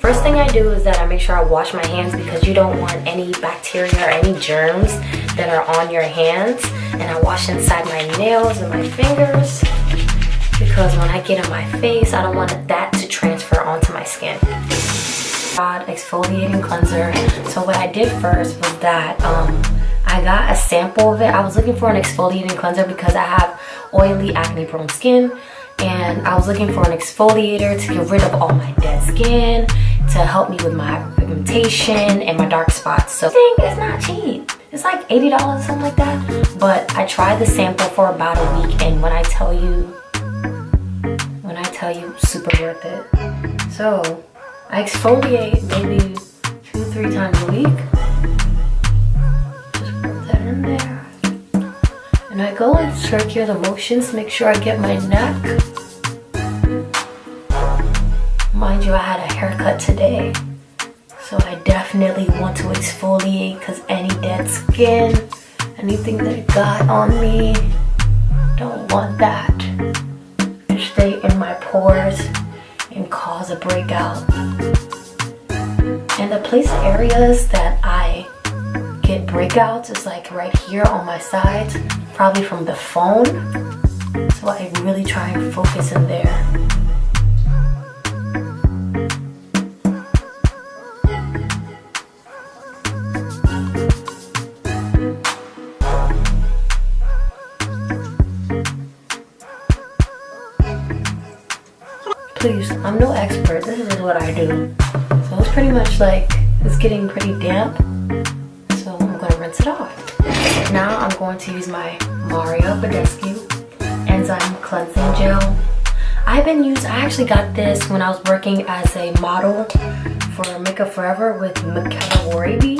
first thing I do is that I make sure I wash my hands, because you don't want any bacteria or any germs that are on your hands. And I wash inside my nails and my fingers, because when I get on my face, I don't want that to transfer onto my skin. Exfoliating cleanser. So what I did first was that I got a sample of it. I was looking for an exfoliating cleanser because I have oily, acne prone skin, and I was looking for an exfoliator to get rid of all my dead skin, to help me with my pigmentation and my dark spots. So this thing is not cheap. It's like $80, something like that. But I tried the sample for about a week, and when I tell you, super worth it. So I exfoliate maybe 2-3 times a week. Just put that in there. And I go in circular motions, make sure I get my neck. Mind you, I had a haircut today, so I definitely want to exfoliate, because any dead skin, anything that it got on me, don't want that to stay in my pores and cause a breakout. And the areas that I get breakouts is like right here on my sides, probably from the phone. So I really try and focus in there. Please, I'm no expert, this is what I do. So it's pretty much like, it's getting pretty damp, so I'm going to rinse it off. Now I'm going to use my Mario Badescu Enzyme Cleansing Gel. I actually got this when I was working as a model for Makeup Forever with Michaela Warabi,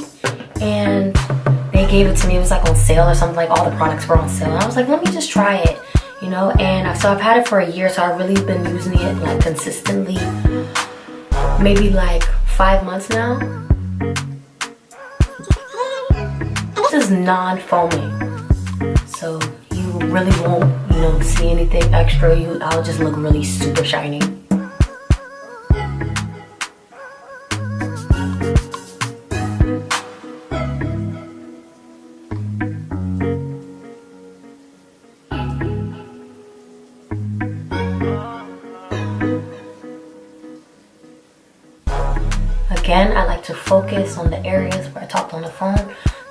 and they gave it to me. It was like on sale or something, like all the products were on sale. And I was like, let me just try it. You know, and so I've had it for a year, so I've really been using it like consistently, maybe like 5 months now. This is non-foaming, so you really won't, see anything extra. I'll just look really super shiny. Again, I like to focus on the areas where I talked on the phone,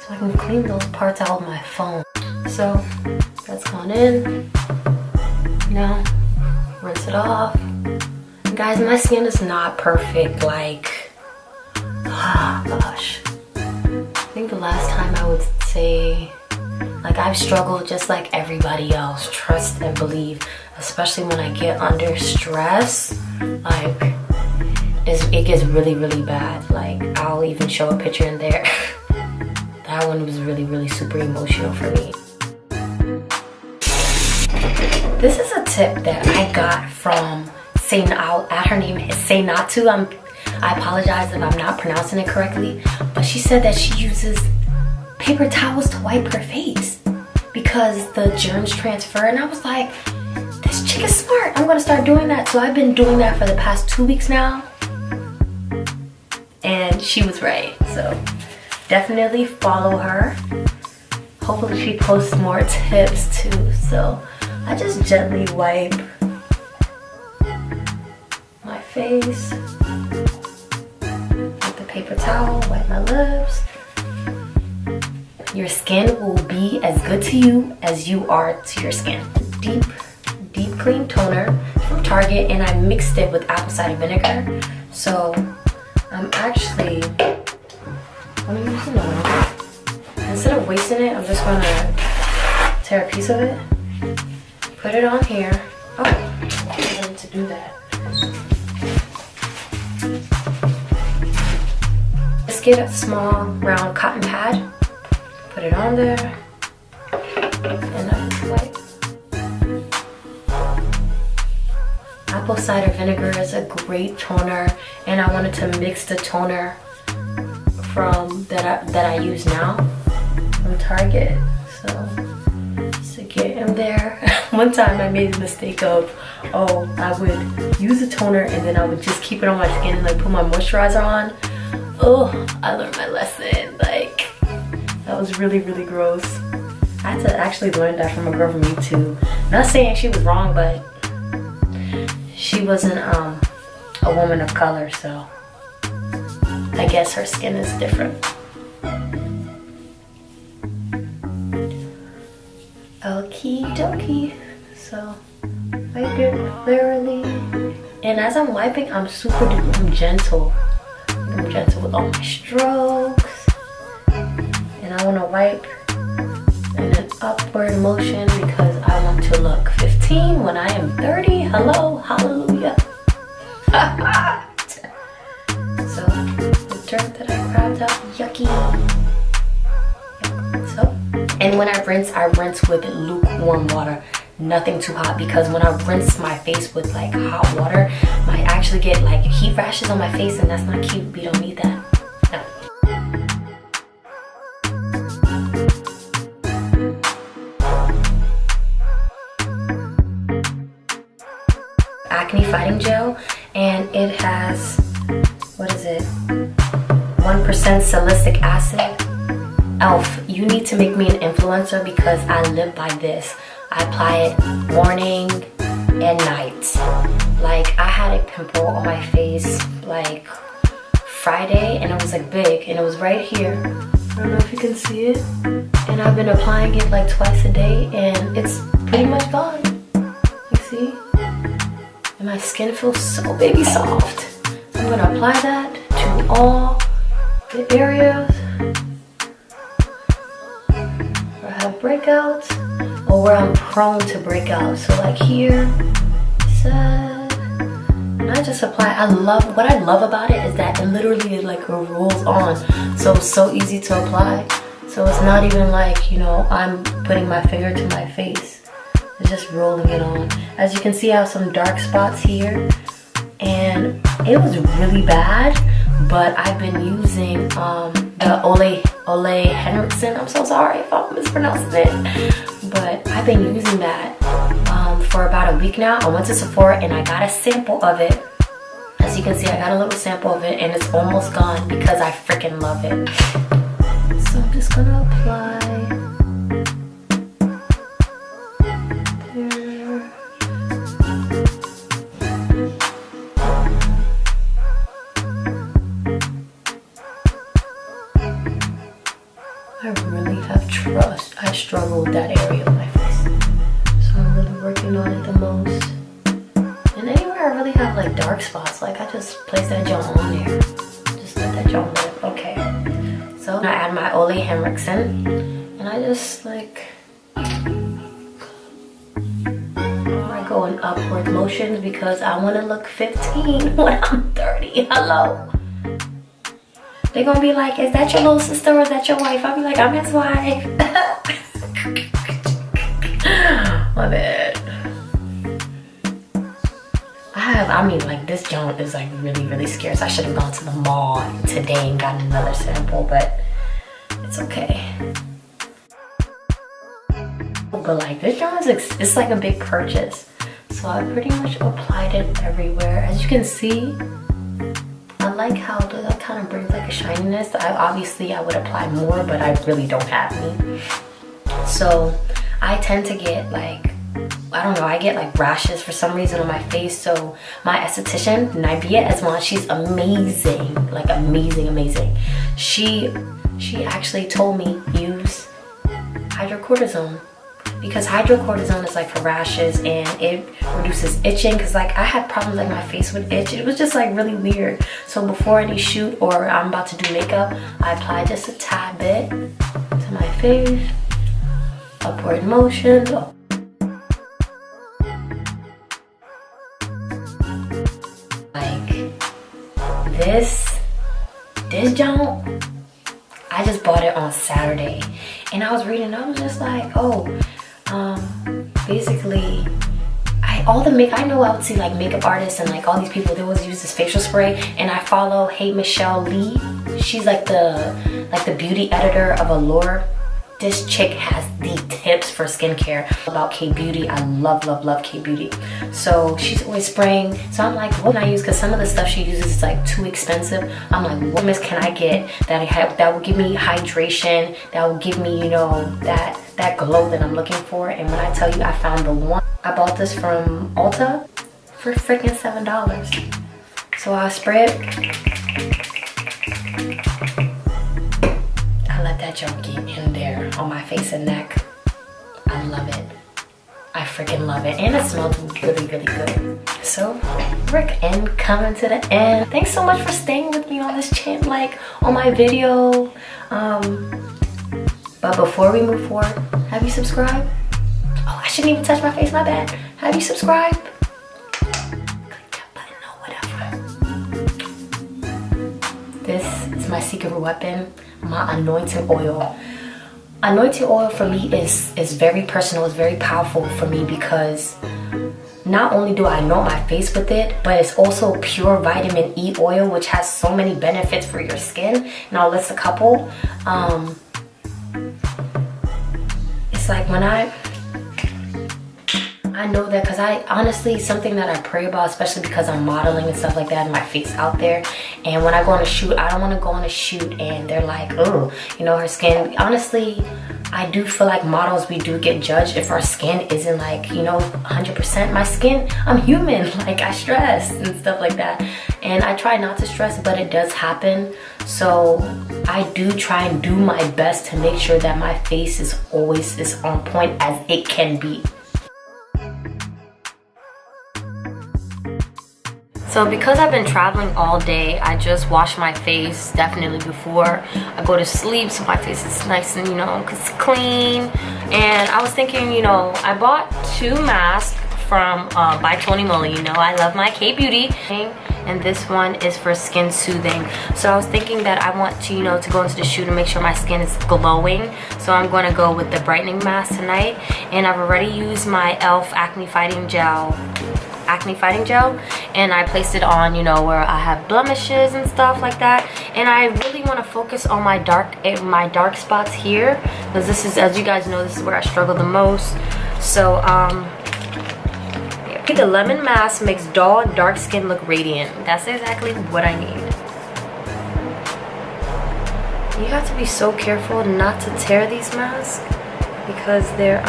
so I can clean those parts out of my phone. So that's gone in. Now, rinse it off. And guys, my skin is not perfect. Like, gosh. I think the last time I would say, like, I've struggled just like everybody else. Trust and believe, especially when I get under stress. Like, it gets really, really bad. Like, I'll even show a picture in there. That one was really, really super emotional for me. This is a tip that I got from her name is Say Not To. I apologize if I'm not pronouncing it correctly, but she said that she uses paper towels to wipe her face because the germs transfer. And I was like, this chick is smart. I'm gonna start doing that. So I've been doing that for the past 2 weeks now. And she was right, so definitely follow her. Hopefully she posts more tips too. So I just gently wipe my face with the paper towel, wipe my lips. Your skin will be as good to you as you are to your skin. Deep clean toner from Target, and I mixed it with apple cider vinegar. So I'm actually using it. Instead of wasting it, I'm just gonna tear a piece of it, put it on here. Oh, I wanted to do that. Just get a small round cotton pad, put it on there, and I just wipe. Apple cider vinegar is a great toner, and I wanted to mix the toner from that I use now from Target. So just to get in there. One time I made the mistake of, I would use a toner and then I would just keep it on my skin and like put my moisturizer on. Oh, I learned my lesson. Like, that was really, really gross. I had to actually learn that from a girl from YouTube. Not saying she was wrong, but she wasn't a woman of color, so I guess her skin is different. Okie dokie. So wipe it thoroughly. And as I'm wiping, I'm gentle. I'm gentle with all my strokes. And I want to wipe in an upward motion because I want to look 15 when I am 30. Hello, hallelujah. So the dirt that I grabbed up, yucky. So, and when I rinse with lukewarm water, nothing too hot, because when I rinse my face with like hot water, I actually get like heat rashes on my face, and that's not cute. We don't need that. No. Acne fighting gel, and it has, what is it, 1% salicylic acid. Elf, you need to make me an influencer because I live by this. I apply it morning and night. Like, I had a pimple on my face like Friday, and it was like big, and it was right here. I don't know if you can see it. And I've been applying it like twice a day, and it's pretty much gone. You see? And my skin feels so baby soft. So I'm gonna apply that to all the areas where I have breakouts or where I'm prone to break out. So like here, and I just apply. What I love about it is that it literally like rolls on. So it's so easy to apply. So it's not even like, you know, I'm putting my finger to my face. It's just rolling it on. As you can see, I have some dark spots here, and it was really bad, but I've been using the Ole Henriksen. I'm so sorry if I'm mispronouncing it, but I've been using that for about a week now. I went to Sephora and I got a sample of it. As you can see, I got a little sample of it, and it's almost gone because I freaking love it. So I'm just gonna apply there. I really have trust. I struggle with that area of my face, so I'm really working on it the most. And anywhere I really have like dark spots, like I just place that gel on there. Just let that gel live. Okay. So I add my Ole Henriksen, and I just like, I go in upward motions because I want to look 15 when I'm 30. Hello. They're gonna be like, is that your little sister or is that your wife? I'll be like, I'm his wife. My bad. I mean, like, this joint is like really, really scarce. I should have gone to the mall today and gotten another sample, but it's okay. But like, this joint is, it's like a big purchase. So I pretty much applied it everywhere. As you can see, I like how that kind of brings like a shininess. Obviously I would apply more, but I really don't have any. So I tend to get like, I don't know, I get like rashes for some reason on my face. So my esthetician, Nibia Eswan, she's amazing, like amazing. She actually told me use hydrocortisone, because hydrocortisone is like for rashes and it reduces itching, because like I had problems like my face would itch. It was just like really weird. So before any shoot or I'm about to do makeup, I apply just a tad bit to my face, upward motion. Like this junk, I just bought it on Saturday, and I was reading, I was just like, basically, I know I would see like makeup artists and like all these people, they always use this facial spray, and I follow Hey Michelle Lee. She's like the beauty editor of Allure, this chick has the tips for skincare about K-Beauty. I love, love, love K-Beauty. So she's always spraying. So I'm like, what can I use? Because some of the stuff she uses is like too expensive. I'm like, what mist can I get that will give me hydration, that will give me, you know, that glow that I'm looking for? And when I tell you I found the one, I bought this from Ulta for freaking $7. So I spray it. I let that junk get in there on my face and neck. I love it. I freaking love it. And it smells really, really good. So, Rick, and coming to the end. Thanks so much for staying with me on this channel, like on my video. But before we move forward, have you subscribed? Oh, I shouldn't even touch my face, my bad. Have you subscribed? Click that button or whatever. This is my secret weapon, my anointing oil. Anointing oil for me is very personal, it's very powerful for me because not only do I anoint my face with it, but it's also pure vitamin E oil, which has so many benefits for your skin. And I'll list a couple. It's like when I know that because I honestly, something that I pray about, especially because I'm modeling and stuff like that and my face out there. And when I go on a shoot, I don't want to go on a shoot and they're like, oh, you know, her skin. Honestly, I do feel like models, we do get judged if our skin isn't like, you know, 100%. My skin, I'm human, like I stress and stuff like that. And I try not to stress, but it does happen. So I do try and do my best to make sure that my face is always as on point as it can be. So because I've been traveling all day, I just wash my face definitely before I go to sleep so my face is nice and, you know, it's clean. And I was thinking, you know, I bought 2 masks from by Tony Moly. You know, I love my K-Beauty. And this one is for skin soothing. So I was thinking that I want to, you know, to go into the shoot and make sure my skin is glowing. So I'm going to go with the brightening mask tonight. And I've already used my e.l.f. acne fighting gel, and I placed it on, you know, where I have blemishes and stuff like that. And I really want to focus on my dark spots here, because this is, as you guys know, this is where I struggle the most. So the lemon mask makes dull and dark skin look radiant. That's exactly what I need. You have to be so careful not to tear these masks because they're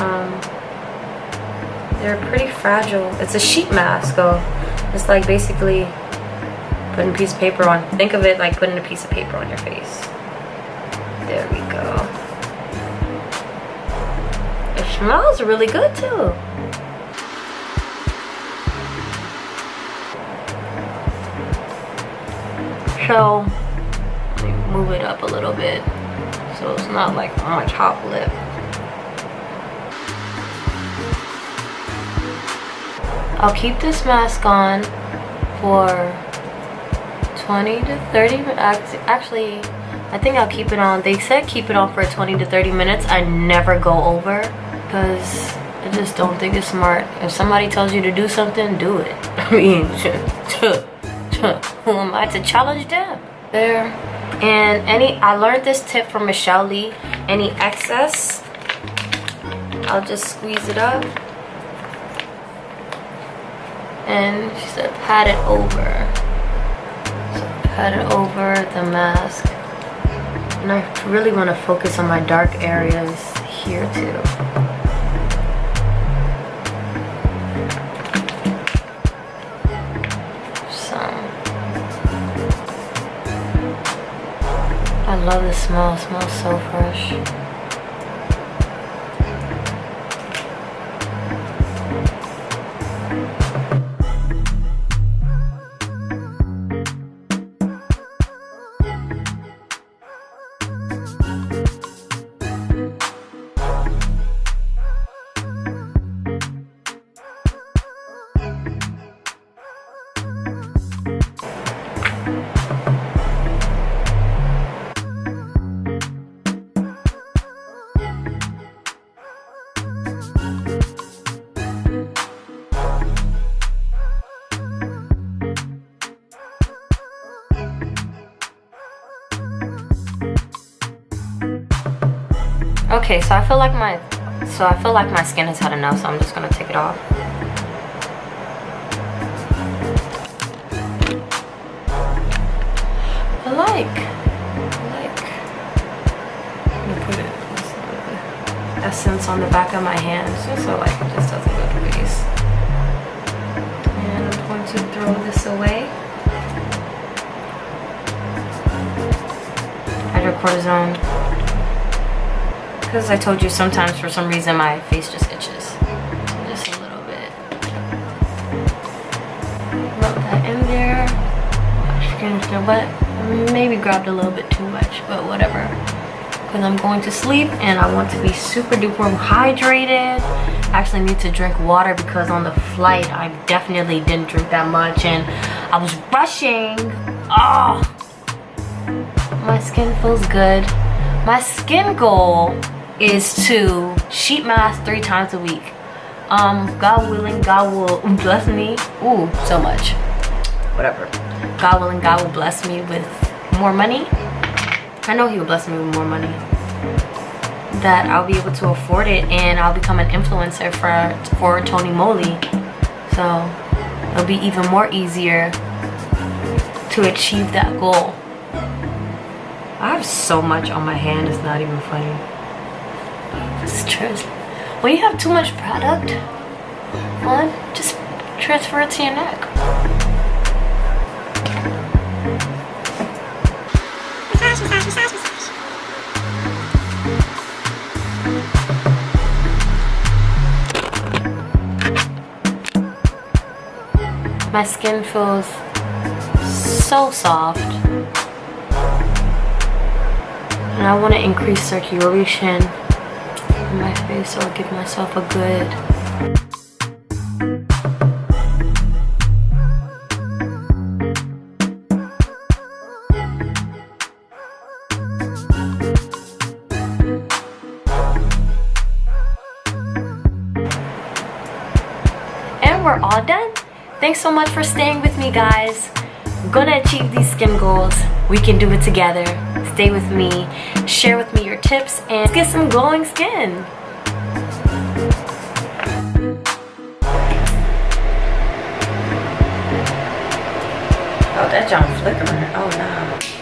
pretty fragile. It's a sheet mask, so it's like basically putting a piece of paper on. Think of it like putting a piece of paper on your face. There we go. It smells really good too. So let me move it up a little bit so it's not like on my top lip. I'll keep this mask on for 20 to 30 minutes. Actually, I think I'll keep it on. They said keep it on for 20 to 30 minutes. I never go over because I just don't think it's smart. If somebody tells you to do something, do it. I mean, who am I to challenge them? There. And I learned this tip from Michelle Lee. Any excess, I'll just squeeze it up. And she said pat it over. So pat it over the mask. And I really want to focus on my dark areas here too. I love the smell. It smells so fresh. Okay, so I feel like my skin has had enough, so I'm just gonna take it off. I like let me put it essence on the back of my hands just so like it just doesn't go to waste. And I'm going to throw this away. Hydrocortisone. Because I told you sometimes for some reason my face just itches. So just a little bit. Rub that in there. But maybe grabbed a little bit too much, but whatever. Because I'm going to sleep and I want to be super duper hydrated. I actually need to drink water because on the flight I definitely didn't drink that much and I was rushing. Oh, my skin feels good. My skin goal is to sheet mask 3 times a week. God willing, God will bless me. Ooh, so much. Whatever. God willing, God will bless me with more money. I know he will bless me with more money. That I'll be able to afford it and I'll become an influencer for Tony Moly. So it'll be even more easier to achieve that goal. I have so much on my hand, it's not even funny. It's true. When you have too much product on, just transfer it to your neck. My skin feels so soft. And I want to increase circulation in my face so I'll give myself a good and we're all done. Thanks so much for staying with me, guys. I'm gonna achieve these skin goals. We can do it together. Stay with me, share with me your tips, and let's get some glowing skin. Oh, that John flickering. Oh no.